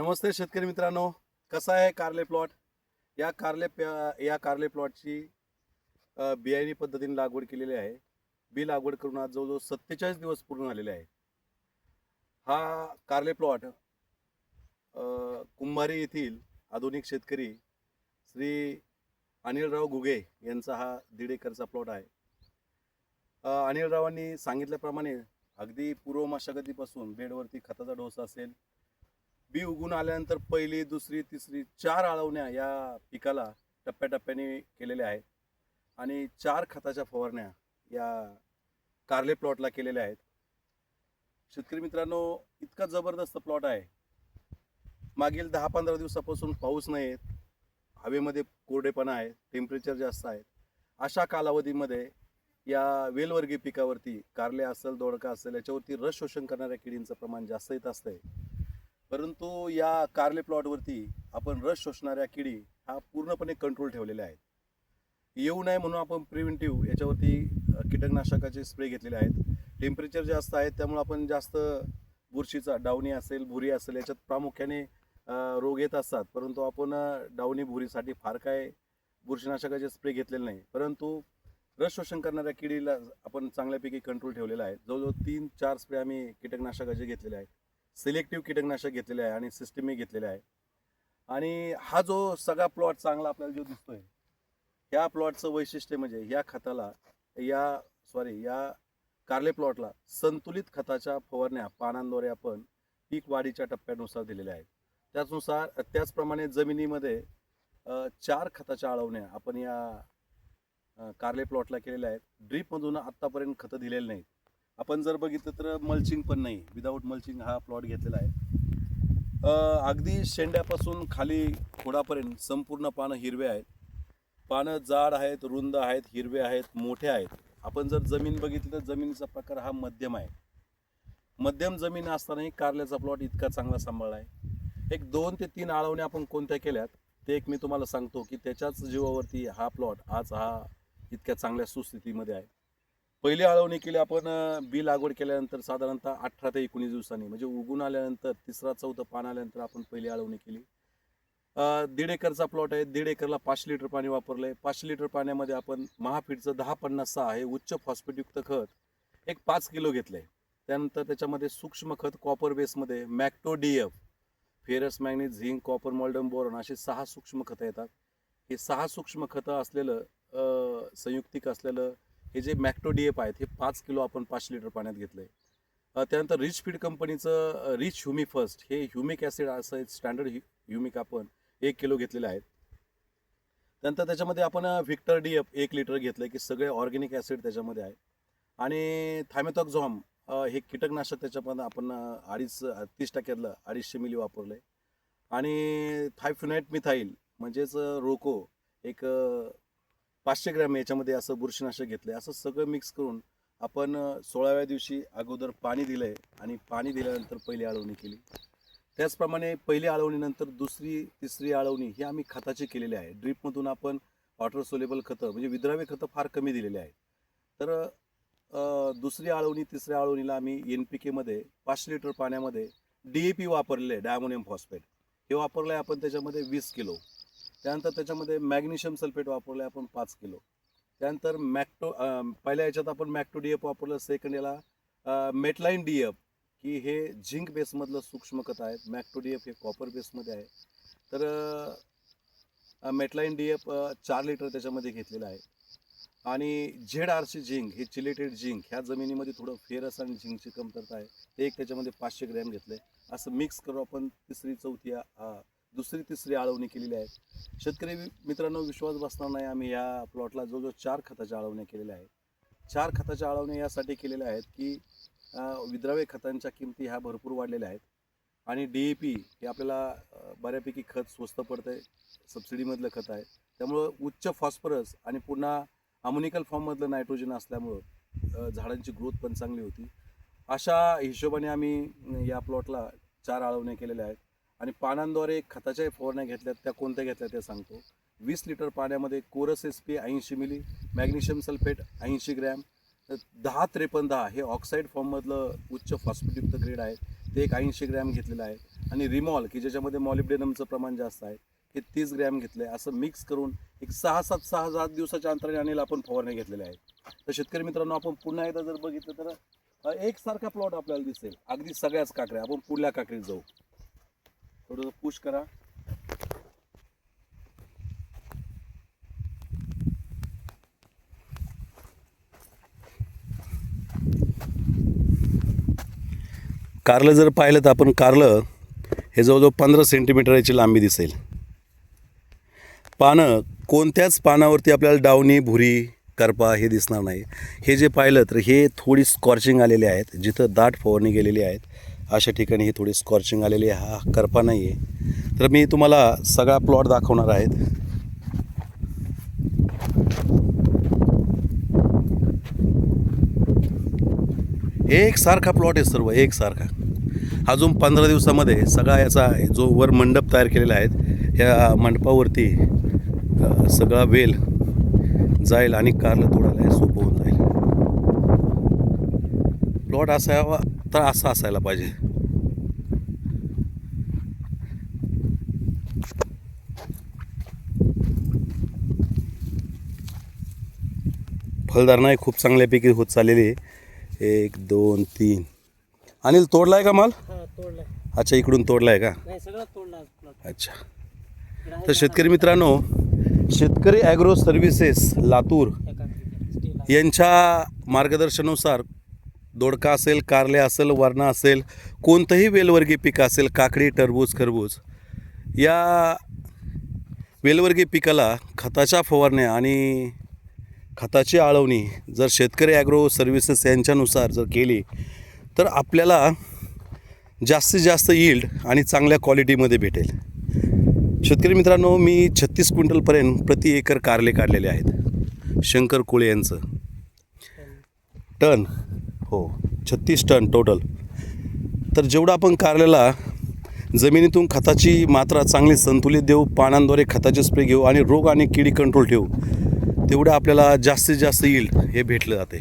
नमस्ते शेतकरी मित्रांनो. कसा आहे कारले प्लॉट? या कारले प्लॉटची बियाणी पद्धतीने लागवड केलेली आहे. बी लागवड करून आज जवळजवळ 47 दिवस पूर्ण झालेले आहे. हा कारले प्लॉट कुंभारी येथील आधुनिक शेतकरी श्री अनिलराव घुगे यांचा हा 1.5 एकरचा प्लॉट आहे. अनिलरावांनी सांगितल्याप्रमाणे अगदी पूर्व मशागतीपासून बेडवरती खताचा डोस असेल, बी उगून आल्यानंतर पहिली, दुसरी, तिसरी 4 आळवण्या या पिकाला टप्प्याटप्प्याने केलेल्या आहेत आणि 4 खताच्या फवारण्या या कारले प्लॉटला केलेल्या आहेत. शेतकरी मित्रांनो, इतका जबरदस्त प्लॉट आहे. मागील 10-15 दिवसापासून पाऊस नाही येत, हवेमध्ये कोरडेपणा आहे, टेम्परेचर जास्त आहे. अशा कालावधीमध्ये या वेलवर्गीय पिकावरती कारले असेल, दोडका असेल, याच्यावरती रस शोषण करणाऱ्या किडींचं प्रमाण जास्त येत असतंय. परंतु या कारले प्लॉटवरती आपण रस शोषणाऱ्या किडी हा पूर्णपणे कंट्रोल ठेवलेल्या आहेत. येऊ नये म्हणून आपण प्रिव्हेंटिव्ह याच्यावरती कीटकनाशकाचे स्प्रे घेतलेले आहेत. टेम्परेचर जास्त आहे त्यामुळे आपण जास्त बुरशीचा डावणी असेल, भुरी असेल, याच्यात प्रामुख्याने रोग येत असतात. परंतु आपण डावणी भुरीसाठी फार काय बुरशीनाशकाचे स्प्रे घेतलेले नाही. परंतु रस शोषण करणाऱ्या किडीला आपण चांगल्यापैकी कंट्रोल ठेवलेला आहे. जवळजवळ 3-4 स्प्रे आम्ही कीटकनाशकाचे घेतलेले आहेत. सिलेक्टिव्ह कीटकनाशक घेतलेले आहे आणि सिस्टमिक घेतलेले आहे. आणि हा जो सगळा प्लॉट चांगला आपल्याला जो दिसतोय, ह्या प्लॉटचं वैशिष्ट्य म्हणजे या कारले प्लॉटला संतुलित खताच्या फवारण्या पानांद्वारे आपण पीक वाढीच्या टप्प्यानुसार दिलेल्या आहेत. त्याचप्रमाणे जमिनीमध्ये 4 खताच्या आळवण्या आपण या कारले प्लॉटला केलेल्या आहेत. ड्रीपमधून आत्तापर्यंत खतं दिलेली नाहीत. आपण जर बघितलं तर मल्चिंग पण नाही, विदाऊट मल्चिंग हा प्लॉट घेतलेला आहे. अगदी शेंड्यापासून खाली खोडापर्यंत संपूर्ण पानं हिरवे आहेत. पानं जाड आहेत, रुंद आहेत, हिरवे आहेत, मोठे आहेत. आपण जर जमीन बघितली तर जमिनीचा प्रकार हा मध्यम आहे. मध्यम जमीन असतानाही कारल्याचा प्लॉट इतका चांगला सांभाळला आहे. एक 2 ते 3 आळवण्या आपण कोणत्या केल्यात ते एक मी तुम्हाला सांगतो की त्याच्याच जीवावरती हा प्लॉट आज हा इतक्या चांगल्या सुस्थितीमध्ये आहे. पहिली आळवणी केली आपण बी लागवड केल्यानंतर साधारणतः 18 ते 19 दिवसांनी, म्हणजे उगून आल्यानंतर 3-4 पान आल्यानंतर आपण पहिली आळवणी केली. 1.5 एकरचा प्लॉट आहे. 1.5 एकरला 500 लिटर पाणी वापरलंय. 500 लिटर पाण्यामध्ये आपण महाफीडचं 10-50-6 हे उच्च फॉस्फेटयुक्त खत एक 5 किलो घेतलंय. त्यानंतर त्याच्यामध्ये सूक्ष्म खत कॉपर बेसमध्ये मॅक्टो DF, ferrous, manganese, zinc, copper, मॉल्डम, बोरॉन असे 6 सूक्ष्म खतं येतात. हे 6 सूक्ष्म खतं असलेलं संयुक्तिक असलेलं हे जे मॅक्टो DF आहेत हे 5 किलो आपण 500 लिटर पाण्यात घेतलंय. त्यानंतर रिच फीड कंपनीचं रिच ह्युमी फर्स्ट हे ह्युमिक ॲसिड असं एक स्टँडर्ड ह्युमिक आपण 1 किलो घेतलेले आहेत. त्यानंतर त्याच्यामध्ये आपण व्हिक्टर DF 1 लिटर घेतलंय की सगळे ऑर्गॅनिक ॲसिड त्याच्यामध्ये आहे. आणि थायमेथॉक्झॉम हे कीटकनाशक त्याच्यामध्ये आपण 30% 250 मिली वापरलंय. आणि थायफिनाइट मिथाईल म्हणजेच रोको एक 500 ग्रॅम याच्यामध्ये असं बुरशीनाशक घेतलंय. असं सगळं मिक्स करून आपण 16व्या दिवशी अगोदर पाणी दिलंय आणि पाणी दिल्यानंतर पहिली आळवणी केली. त्याचप्रमाणे पहिली आळवणीनंतर दुसरी, तिसरी आळवणी ही आम्ही खताची केलेली आहे. ड्रीपमधून आपण वॉटर सोलेबल खतं म्हणजे विद्राव्य खतं फार कमी दिलेली आहेत. तर दुसरी आळवणी, तिसऱ्या आळवणीला आम्ही NPK मध्ये 500 लिटर पाण्यामध्ये DAP वापरलेलं आहे, डायमोनियम फॉस्फेट हे वापरलं आहे आपण त्याच्यामध्ये 20 किलो. त्यानंतर त्याच्यामध्ये मॅग्नेशियम सल्फेट वापरलं आहे आपण 5 किलो. त्यानंतर पहिल्या याच्यात आपण मॅक्टो DF वापरलं. सेकंड याला मेटलाईन DF की हे झिंक बेसमधलं सूक्ष्म खत आहे. मॅक्टो DF हे कॉपर बेसमध्ये आहे. तर मेटलाईन DF 4 लिटर त्याच्यामध्ये घेतलेलं आहे. आणि ZRC झिंक हे चिलेटेड झिंक, ह्या जमिनीमध्ये थोडं फेरस आणि झिंकची कमतरता आहे, ते एक त्याच्यामध्ये 500 ग्रॅम घेतलंय. असं मिक्स करून आपण दुसरी तिसरी आळवणी केलेली आहे. शेतकरी मित्रांनो, विश्वास बसणार नाही, आम्ही या प्लॉटला जवळजवळ 4 खताच्या आळवण्या केलेल्या आहेत. 4 खताच्या आळवण्या यासाठी केलेल्या आहेत की विद्राव्य खतांच्या किमती ह्या भरपूर वाढलेल्या आहेत आणि DAP हे आपल्याला बऱ्यापैकी खत स्वस्त पडतंय, सबसिडीमधलं खत आहे. त्यामुळं उच्च फॉस्फरस आणि पुन्हा अमोनिकल फॉर्ममधलं नायट्रोजन असल्यामुळं झाडांची ग्रोथ पण चांगली होती. अशा हिशोबाने आम्ही या प्लॉटला 4 आळवण्या केलेल्या आहेत. आणि पानांद्वारे खताच्या फवारण्या घेतल्यात, त्या कोणत्या घेतल्या ते सांगतो. 20 लिटर पाण्यामध्ये कोरस SP 80 मिली, मॅग्नेशियम सल्फेट 80 ग्रॅम, 10-53-10 हे ऑक्साईड फॉर्ममधलं उच्च फॉस्फेटयुक्त ग्रेड आहे. ते एक 80 ग्रॅम घेतलेलं आहे आणि रिमॉल की ज्याच्यामध्ये मॉलिब्डेनमचं प्रमाण जास्त आहे हे 30 ग्रॅम घेतलं आहे. असं मिक्स करून एक 6-7 दिवसाच्या अंतराने अनिल आपण फवारणी घेतलेल्या आहेत. तर शेतकरी मित्रांनो, आपण पुन्हा एकदा जर बघितलं तर एकसारखा प्लॉट आपल्याला दिसेल, अगदी सगळ्याच काकड्या. आपण पुढल्या काकडीत जाऊ, थोडंसं पुश करा. कारलं जर पाहिलं तर आपण कारलं हे जवळजवळ 15 सेंटीमीटरची लांबी दिसेल. पानं कोणत्याच पानावरती आपल्याला डावणी, भुरी, करपा हे दिसणार नाही. हे जे पाहिलं तर हे थोडी स्कॉर्चिंग आलेले आहेत. जिथं दाट फवारणी गेलेली आहेत अशा ठिकाणी ही थोडी स्कॉर्चिंग आलेली आहे. हा करपा नाही आहे. तर मी तुम्हाला सगळा प्लॉट दाखवणार आहेत. एकसारखा प्लॉट आहे, सर्व एकसारखा. अजून 15 दिवसामध्ये सगळा याचा जो वर मंडप तयार केलेला आहे ह्या मंडपावरती सगळा वेल जाईल आणि कारलं तोडायला सोपं होऊन जाईल. प्लॉट असावा तर असा असायला पाहिजे. फलधारणा खूप चांगल्यापैकी होत चाललेली आहे. 1 2 3. अनिल, तोडलाय का माल? तोडलाय. अच्छा, इकडून तोडलाय का? नाही, सगळं तोडला. अच्छा. तर शेतकरी मित्रांनो, शेतकरी ॲग्रो सर्व्हिसेस लातूर यांच्या मार्गदर्शनानुसार दोडका असेल, कारले असेल, वरणा असेल, कोणतंही वेलवर्गीय पीक असेल, काकडी, टरबूज, खरबूज, या वेलवर्गीय पिकाला खताच्या फवारण्या आणि खताची आळवणी जर शेतकरी ॲग्रो सर्व्हिसेस यांच्यानुसार जर केली तर आपल्याला जास्तीत जास्त यील्ड आणि चांगल्या क्वालिटीमध्ये भेटेल. शेतकरी मित्रांनो, मी 36 क्विंटलपर्यंत प्रति एकर कारले काढलेले आहेत. शंकर कोळे यांचं टन, हो 36 टन टोटल. तर जेवढं आपण कारलेला जमिनीतून खताची मात्रा चांगली संतुलित देऊ, पानांद्वारे खताचे स्प्रे घेऊ आणि रोग आणि किडी कंट्रोल ठेवू, तेवढं आपल्याला जास्तीत जास्त यील्ड हे भेटलं जाते.